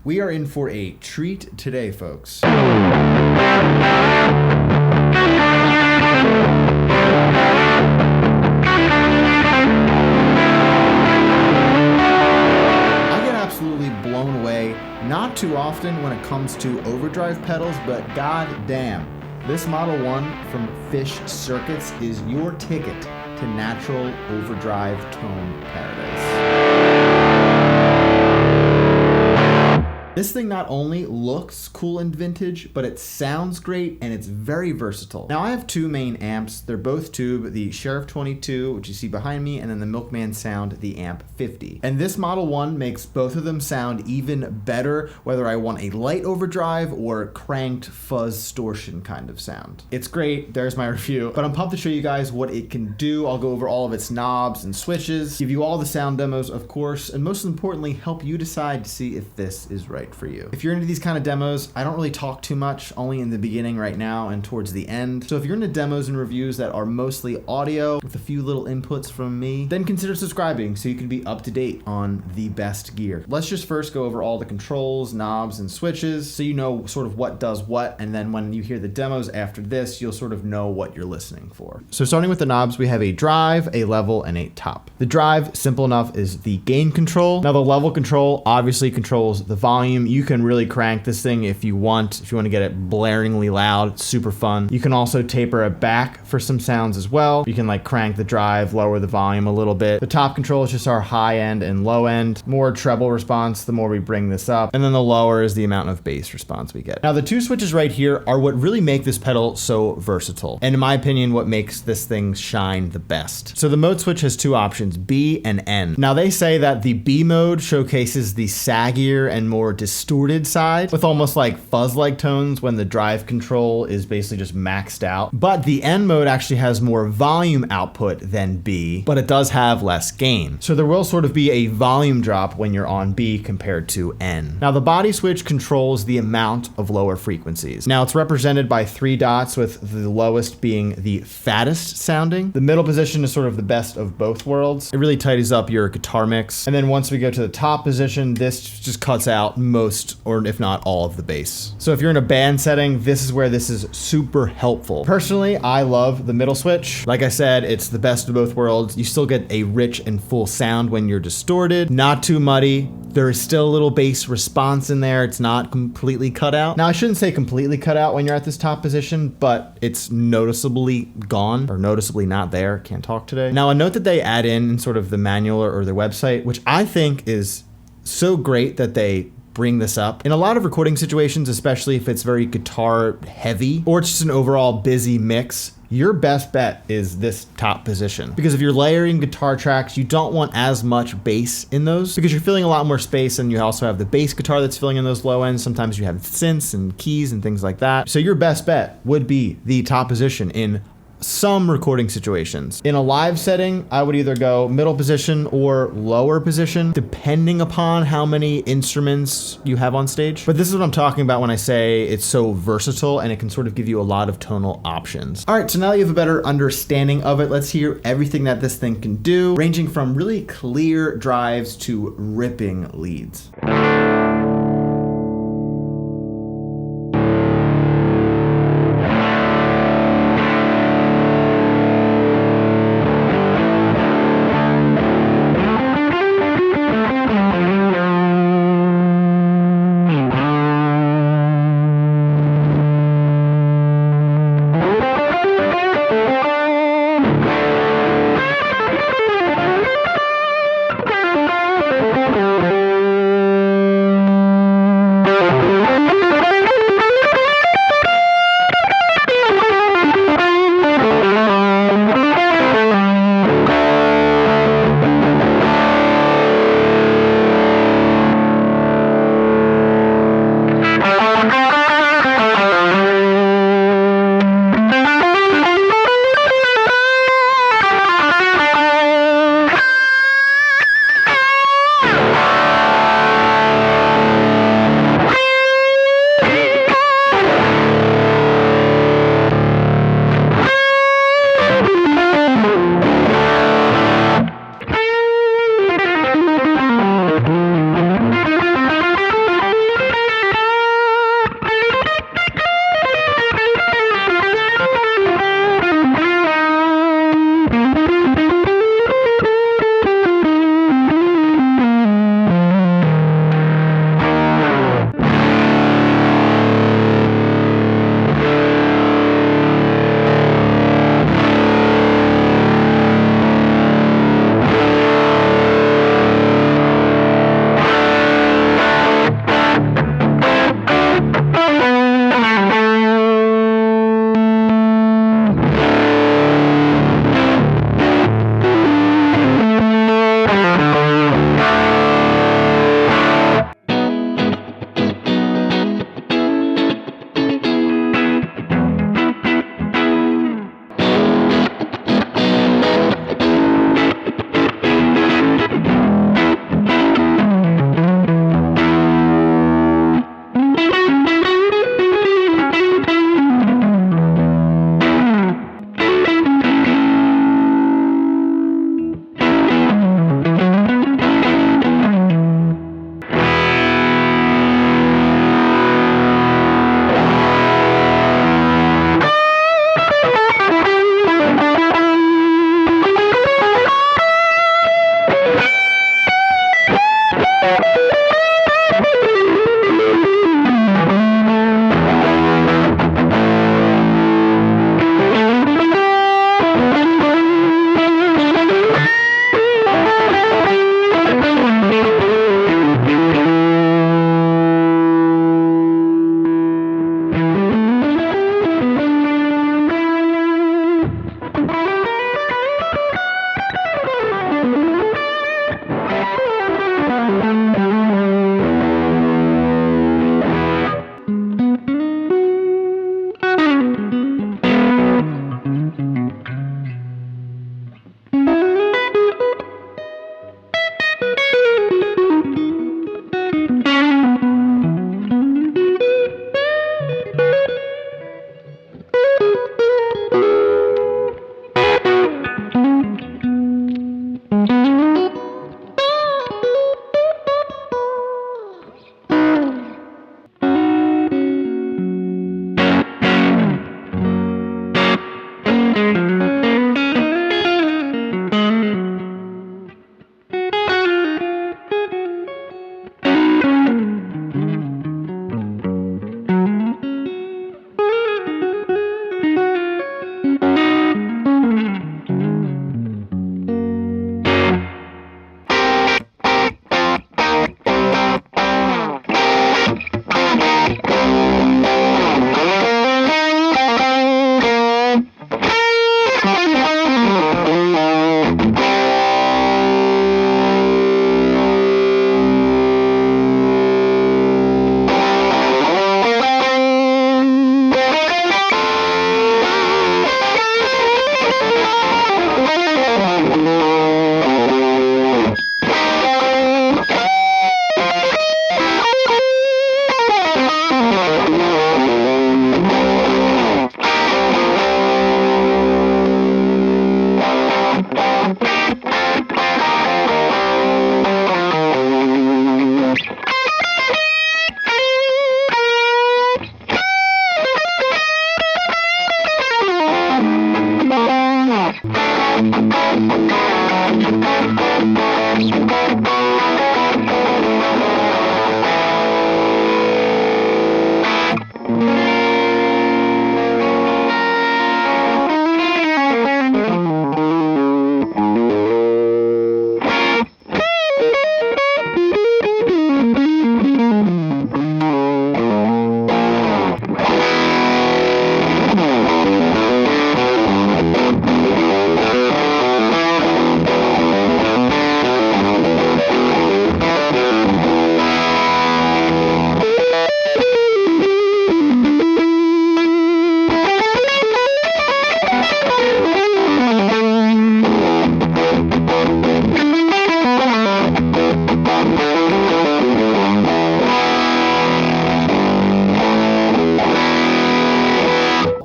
We are in for a treat today, folks. Blown away, not too often when it comes to overdrive pedals, but god damn, this Model 1 from Fish Circuits is your ticket to natural overdrive tone paradise. This thing not only looks cool and vintage, but it sounds great and it's very versatile. Now I have two main amps. They're both tube, the Sheriff 22, which you see behind me, and then the Milkman Sound, the Amp 50. And this Model 1 makes both of them sound even better, whether I want a light overdrive or cranked fuzz distortion kind of sound. It's great, there's my review, but I'm pumped to show you guys what it can do. I'll go over all of its knobs and switches, give you all the sound demos, of course, and most importantly, help you decide to see if this is right for you. If you're into these kind of demos, I don't really talk too much, only in the beginning right now and towards the end. So if you're into demos and reviews that are mostly audio with a few little inputs from me, then consider subscribing so you can be up to date on the best gear. Let's just first go over all the controls, knobs, and switches so you know sort of what does what, and then when you hear the demos after this, you'll sort of know what you're listening for. So starting with the knobs, we have a drive, a level, and a top. The drive, simple enough, is the gain control. Now the level control obviously controls the volume. You can really crank this thing if you want to get it blaringly loud. It's super fun. You can also taper it back for some sounds as well. You can like crank the drive, lower the volume a little bit. The top control is just our high end and low end. More treble response the more we bring this up. And then the lower is the amount of bass response we get. Now the two switches right here are what really make this pedal so versatile. And in my opinion, what makes this thing shine the best. So the mode switch has two options, B and N. Now they say that the B mode showcases the saggier and more distorted side with almost like fuzz-like tones when the drive control is basically just maxed out. But the N mode actually has more volume output than B, but it does have less gain. So there will sort of be a volume drop when you're on B compared to N. Now the body switch controls the amount of lower frequencies. Now it's represented by 3 dots with the lowest being the fattest sounding. The middle position is sort of the best of both worlds. It really tidies up your guitar mix. And then once we go to the top position, this just cuts out most or if not all of the bass. So if you're in a band setting, this is where this is super helpful. Personally, I love the middle switch. Like I said, it's the best of both worlds. You still get a rich and full sound when you're distorted, not too muddy. There is still a little bass response in there. It's not completely cut out. Now I shouldn't say completely cut out when you're at this top position, but it's noticeably gone or noticeably not there. Can't talk today. Now a note that they add in sort of the manual or their website, which I think is so great that they bring this up. In a lot of recording situations, especially if it's very guitar heavy or it's just an overall busy mix, your best bet is this top position. Because if you're layering guitar tracks, you don't want as much bass in those because you're filling a lot more space, and you also have the bass guitar that's filling in those low ends. Sometimes you have synths and keys and things like that. So your best bet would be the top position in some recording situations. In a live setting, I would either go middle position or lower position, depending upon how many instruments you have on stage. But this is what I'm talking about when I say it's so versatile and it can sort of give you a lot of tonal options. All right, so now that you have a better understanding of it, let's hear everything that this thing can do, ranging from really clear drives to ripping leads.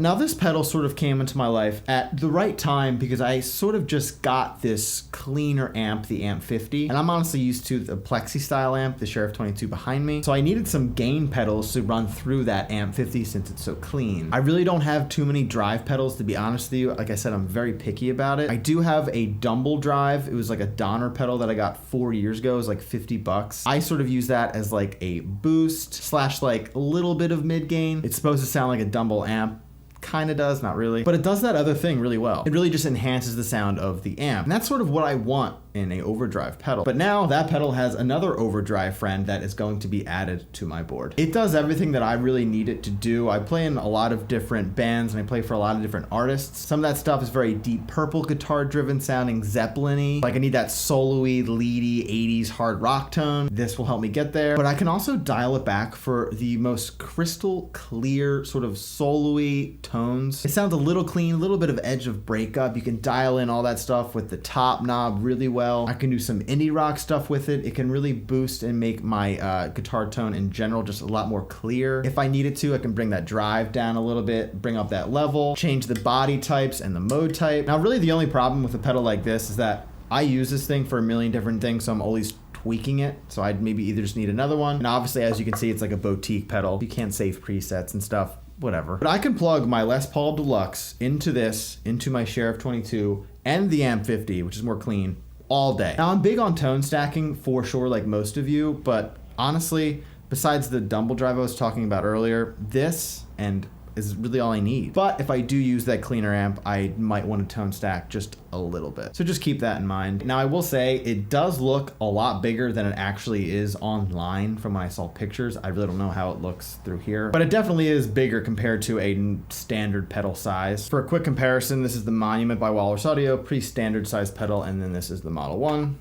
Now this pedal sort of came into my life at the right time because I sort of just got this cleaner amp, the Amp 50, and I'm honestly used to the Plexi style amp, the Sheriff 22 behind me, so I needed some gain pedals to run through that Amp 50 since it's so clean. I really don't have too many drive pedals, to be honest with you. Like I said, I'm very picky about it. I do have a Dumble drive. It was like a Donner pedal that I got 4 years ago. It was like 50 bucks. I sort of use that as like a boost slash like a little bit of mid gain. It's supposed to sound like a Dumble amp. Kind of does, not really, but it does that other thing really well. It really just enhances the sound of the amp, and that's sort of what I want in a Overdrive pedal. But now that pedal has another Overdrive friend that is going to be added to my board. It does everything that I really need it to do. I play in a lot of different bands and I play for a lot of different artists. Some of that stuff is very Deep Purple guitar driven sounding, Zeppelin-y. Like I need that solo-y, leady 80s hard rock tone. This will help me get there, but I can also dial it back for the most crystal clear sort of solo-y tones. It sounds a little clean, a little bit of edge of breakup. You can dial in all that stuff with the top knob really well. I can do some indie rock stuff with it. It can really boost and make my guitar tone in general just a lot more clear. If I needed to, I can bring that drive down a little bit, bring up that level, change the body types and the mode type. Now, really the only problem with a pedal like this is that I use this thing for a million different things, so I'm always tweaking it. So I'd maybe either just need another one. And obviously, as you can see, it's like a boutique pedal. You can't save presets and stuff. Whatever. But I can plug my Les Paul Deluxe into this, into my Sheriff 22 and the Amp 50, which is more clean, all day. Now I'm big on tone stacking for sure, like most of you, but honestly, besides the Dumble drive I was talking about earlier, this and is really all I need. But if I do use that cleaner amp, I might want to tone stack just a little bit. So just keep that in mind. Now I will say it does look a lot bigger than it actually is online from when I saw pictures. I really don't know how it looks through here, but it definitely is bigger compared to a standard pedal size. For a quick comparison, this is the Monument by Walrus Audio, pretty standard size pedal, and then this is the Model 1,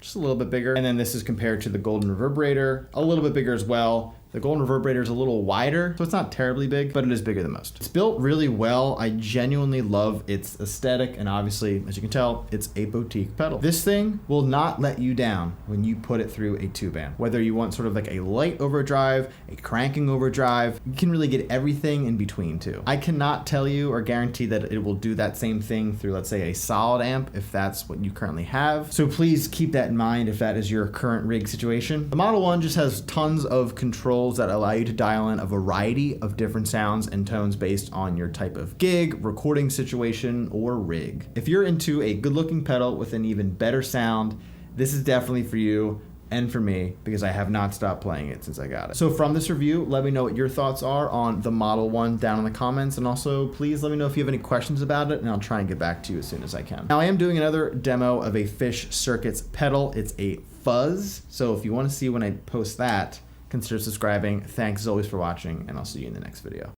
just a little bit bigger. And then this is compared to the Golden Reverberator, a little bit bigger as well. The Golden Reverberator is a little wider, so it's not terribly big, but it is bigger than most. It's built really well. I genuinely love its aesthetic, and obviously, as you can tell, it's a boutique pedal. This thing will not let you down when you put it through a tube amp. Whether you want sort of like a light overdrive, a cranking overdrive, you can really get everything in between too. I cannot tell you or guarantee that it will do that same thing through, let's say, a solid amp if that's what you currently have. So please keep that in mind if that is your current rig situation. The Model 1 just has tons of control that allow you to dial in a variety of different sounds and tones based on your type of gig, recording situation, or rig. If you're into a good-looking pedal with an even better sound, this is definitely for you and for me because I have not stopped playing it since I got it. So from this review, let me know what your thoughts are on the Model 1 down in the comments, and also please let me know if you have any questions about it and I'll try and get back to you as soon as I can. Now I am doing another demo of a Fish Circuits pedal. It's a fuzz, so if you want to see when I post that, consider subscribing. Thanks as always for watching, and I'll see you in the next video.